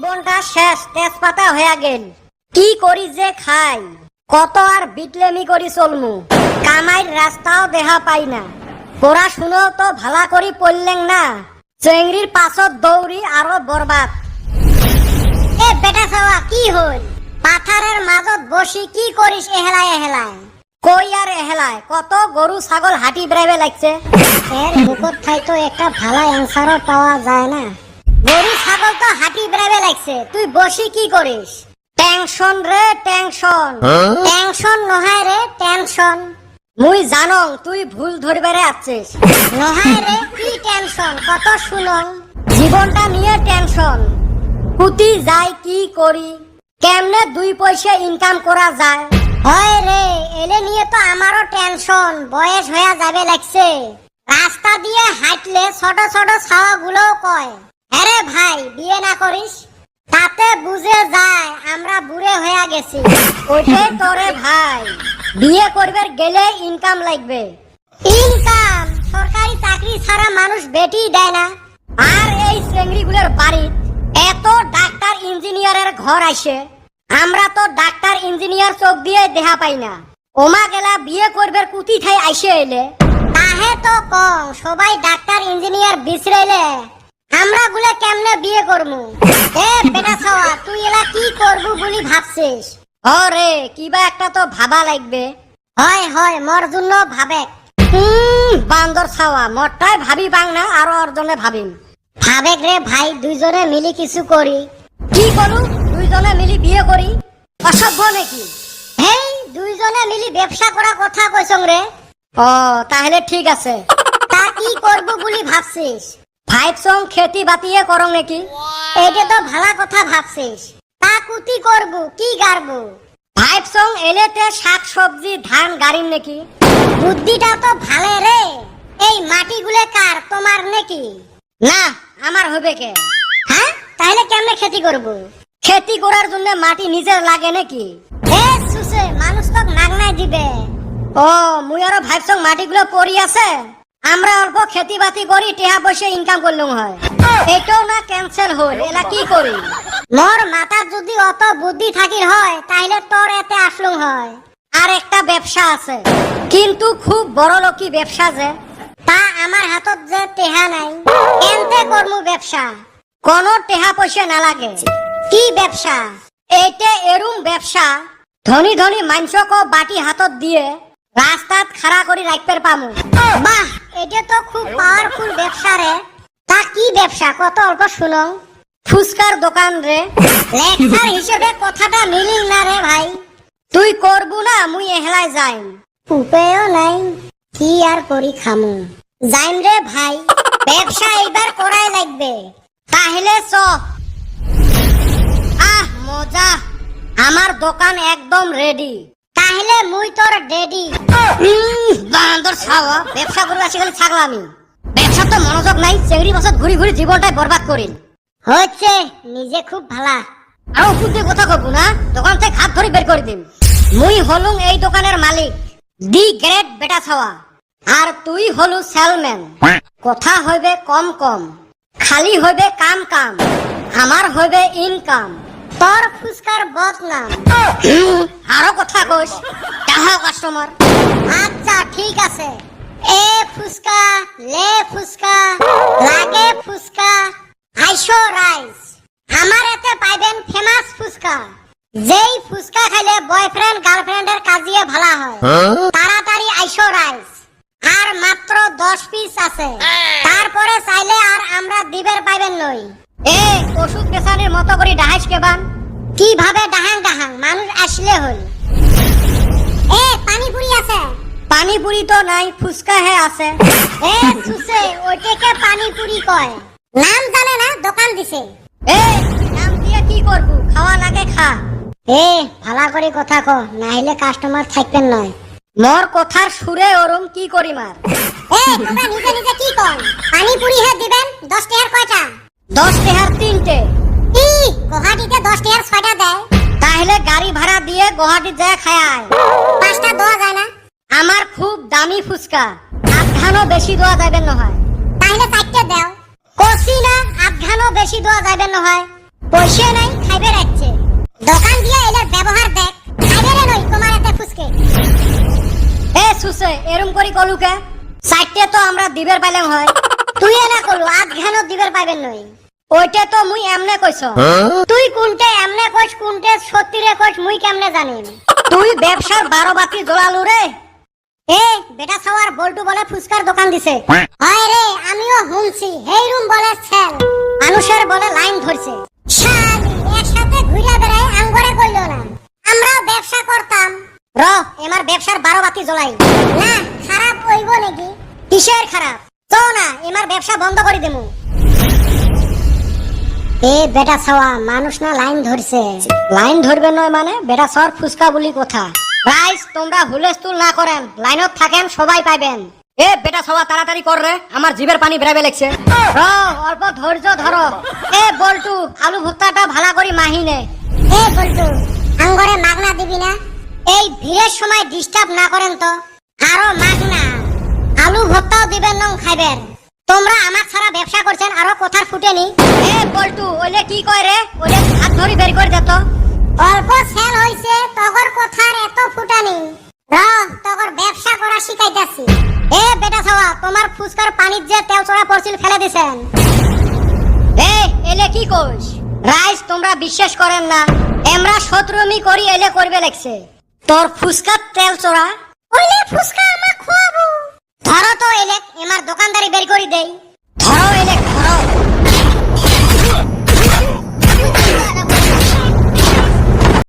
জীবনটা শেষ তেজপাতা হয়ে গেল। কি করি যে খাই, কত আর বিটলেমি করি চলমু, কামাইর রাস্তাও দেখা পাই না। পড়াশুনো তো ভালা করি পড়লেন না, চেংড়ির পাছত দৌড়ি আরো বরবাদ। এ বেটা ছাওয়া কি হল, পাথারের মাজত বসি কি করিস এহেলায় এহেলায়? কই আর এহেলায়, কত গরু ছাগল হাঁটি বেড়াবে লাগছে। এর মুখত ঠাই তো একটা ভালো অ্যান্সারও পাওয়া যায় না। গরু ছাগল তো হাঁটি বেড়াবে লাগছে, তুই বসি কি করিস? টেনশন রে টেনশন, টেনশন নহয় রে টেনশন। মুই জানং তুই ভুল ধরবে আছিস। নহয় রে কি টেনশন কত শুনং, জীবনটা নিয়ে টেনশন। কুতি যাই কি করি, কেমনে 2 পয়সা ইনকাম করা যায়। হয় রে এলে নিয়ে তো আমারও টেনশন, বয়স হয়ে যাবে লাগছে। রাস্তা দিয়ে হাঁটলে ছোট ছোট ছাওয়া গুলো কয়, আরে ভাই বিয়ে না করিস, তাতে বুঝে যায় আমরা বুড়ে হয়ে গেছি। ওইটাই তোরে ভাই, বিয়ে করবে গেলে ইনকাম লাগবে। ইনকাম সরকারি চাকরি ছাড়া মানুষ বেটি দেয় না। আর এই চেংড়িগুলোর বাড়ি এত ডাক্তার ইঞ্জিনিয়ারের ঘর আসে, আমরা তো ডাক্তার ইঞ্জিনিয়ার চোখ দিয়ে দেখা পাই না। ওমা গেলা বিয়ে করবে কুতি ঠাই আইসে এলে, তাহে তো কম সবাই ডাক্তার ইঞ্জিনিয়ার বিছরাইলে আমরা গুলে কেমনে বিয়ে করমু? এ বেটা ছাওয়া তুই এলা কি করবু বলি ভাবছিস? আরে কিবা একটা তো ভাবা লাগবে। হয় হয় মোর জন্য ভাবে। বান্দর ছাওয়া মোরটাই ভাবি পাং না, আরো অর্জনে ভাবিম। ভাবেক রে ভাই, দুইজনে মিলি কিছু করি। কি করু? দুইজনে মিলি বিয়ে করি? অসভ্য নাকি? হেই দুইজনে মিলি ব্যবসা করা কথা কইছং রে। ও তাহলে ঠিক আছে। তা কি করবো বলি ভাবছিস? 5 সং খেতি বাতিয়ে করং নাকি? এইটা তো ভালো কথা ভাবছিস। তা কুতি করবো কি গারবো? 5 সং এলেতে শাক সবজি ধান গাড়িম নাকি? বুদ্ধিটা তো ভালো রে। এই মাটিগুলো কার, তোমার নাকি? না আমার হবে কে। হ্যাঁ তাহলে কেমনে খেতি করব? খেতি করার জন্য মাটি নিজের লাগে নাকি? এ সুসে মানুষ তো নাগনাই দিবে। ও মুই আরো ভাবছং মাটিগুলো পড়ি আছে, আমরা অল্প খেতি বাতি করি টেহা পয়সা ইনকাম করলুম হয়। এটাও না ক্যান্সেল হল, এলা কি করি? মোর মাথার যদি অত বুদ্ধি থাকির হয় তাহলে তোর এতে আসলুম হয়। আর একটা ব্যবসা আছে, কিন্তু খুব বড় লোকি ব্যবসা যে, তা আমার হাতত যে টেহা নাই। কেনতে করমু ব্যবসা? কোন টেহা পয়সা না লাগে। কি ব্যবসা? এইটা এরুম ব্যবসা ধনী ধনী মানুষকে বাটি হাতত দিয়ে রাস্তাত খাড়া করে রাখতে পামু। বাহ এটা তো খুব পাওয়ারফুল ব্যবসা রে। তা কি ব্যবসা কত অল্প শুনো। ফুচকার দোকান রে। লেকচার হিসেবে কথাটা মিলিল না রে ভাই। তুই করবু না মুই এহলাই যাইম। উপায়ও নাই, কি আর করি খামু। যাইম রে ভাই, ব্যবসা এইবার করাই লাগবে। তাহলে চ। আহ মজা, আমার দোকান একদম রেডি। তাহলে মুই তোর ডেডি। বান্দর ছাওয়া ব্যবসা করে আসি খালি ছাগলামি। ব্যবসা তো মনোযোগ নাই, চেংড়ি বছর ঘুরি ঘুরি জীবনটাই বরবাদ করিল। হচ্ছে নিজে খুব ভালা, আর ওষুধ দিয়ে কথা কব না, দোকান থেকে হাত ধরে বের করে দিম। মুই হলুম এই দোকানের মালিক, দি গ্রেট বেটা ছাওয়া। আর তুই হলু সেলম্যান। কথা হইবে কম কম, খালি হইবে কাম কাম, আমার হইবে ইনকাম। তোর ফুসকার বদনাম। আরো কথা কইস, টাহা কাস্টমার। আচ্ছা ঠিক আছে। এ ফুসকা, লে ফুসকা, লাগে ফুসকা, আইসো রাইস। আমার এতে পাইবেন ফেমাস ফুসকা। যেই ফুসকা খাইলে বয়ফ্রেন্ড গার্লফ্রেন্ডের কাজিয়ে ভালো হয়। তাড়াতাড়ি আইসো রাইস। আর মাত্র 10 পিস আছে, তারপরে চাইলে আর আমরা দিবের পাইবেন নই। এ ওষুধ পেশানির মতো করে ডাহাইস কেবান। কিভাবে ডাহাং ডাহাং, মানুষ আসলে হল। এ পানিপুরি আছে? পানিপুরি তো নাই, ফুচকা হে আছে। এ সুসে ওইটাকে পানিপুরি কয়। নাম জানে না, দোকান দিছে। এ নাম দিয়ে কি করবু, খাওয়া লাগে খা। এ ভালা করে কথা ক, নাইলে কাস্টমার থাকবেন নয়। মোর কথার সুরে ওরম কি করি মার। এ তোমরা নিজে নিজে কি কর? পানিপুরি হে দিবেন 10 টাকার কয়টা? 10 টাকার 3টে। ই গুয়াহাটিতে 10 টাকার 6টা দেয়। তাহলে গাড়ি ভাড়া দিয়ে গুয়াহাটি যায় খায়। 5টা দেওয়া যায় না? আমার খুব দামি ফুচকা, আধখানো বেশি দেওয়া যাবে না হয়। তাহলে 4টে দাও। কসি না আধখানো বেশি দেওয়া যাবে না হয়। পয়সা করি কলুকে চারটে তো আমরা দিবের পাইলাম হয় তুই এনা কলু আধ ঘানো দিবের পাইবেন নই ওইটা তো মুই এমনে কইছ তুই কোনটে এমনে কইস কোনটে সত্যি রে কইস মুই কেমনে জানিম তুই ব্যবসার 12 বাতি জ্বলালু রে এ বেটা সওয়ার বল্টু বলে ফুসকার দোকান দিছে হয় রে আমিও হুনছি হেই রুম বলে সেল মানুষের বলে লাইন ধরছে শালি একসাথে ঘুরে বেড়ায় আঙ্গরে কইল না আমরাও ব্যবসা করতাম র এমার ব্যবসার 12 বাতি জ্বলাই না খারাপ হইব নাকি কিসের খারাপ তো না এমার ব্যবসা বন্ধ করে দেমু এ বেটা সওয়া মানুষ না লাইন ধরছে লাইন ধরবে নয় মানে বেটা সর ফুসকা বলি কথা রাইস তোমরা হুলস্থুল না করেন লাইনত থাকেন সবাই পাইবেন এ বেটা সওয়া তাড়াতাড়ি কর রে আমার জিভের পানি বেরাবে লাগছে অল্প ধৈর্য ধরো এ বল্টু আলু ভর্তাটা ভালো করে মাহিনে এ বল্টু আঙ্গরে মাগনা দিবি না এই ভিড়ের সময় ডিস্টার্ব না করেন তো আরো মাগনা আলু ভর্তাও দিবেন নং খাইবেন তোমরা আমার ছাড়া ব্যবসা করছেন আরো কথার ফুটেনি এ বল্টু ওইলে কি কয় রে ওইলে হাত ধরি বের করে দে তো অল্প সেল হইছে তগর কথার এত ফুটানি র তগর ব্যবসা করা শিখাইতাছি এ বেটা ছাওয়া তোমার ফুসকার পানির যে তেল চড়া পড়ছিল ফেলে দিছেন এ এলে কি কইস রাইস তোমরা বিশ্বাস করেন না আমরা শত্রুমি করি এলে করবে লাগছে তোর ফুসকার তেল চড়া ওইলে ফুসকা আমা খোয়াবো ধরো তো এলে এমার দোকানদারি বের করে দেই ধরো এলে ধরো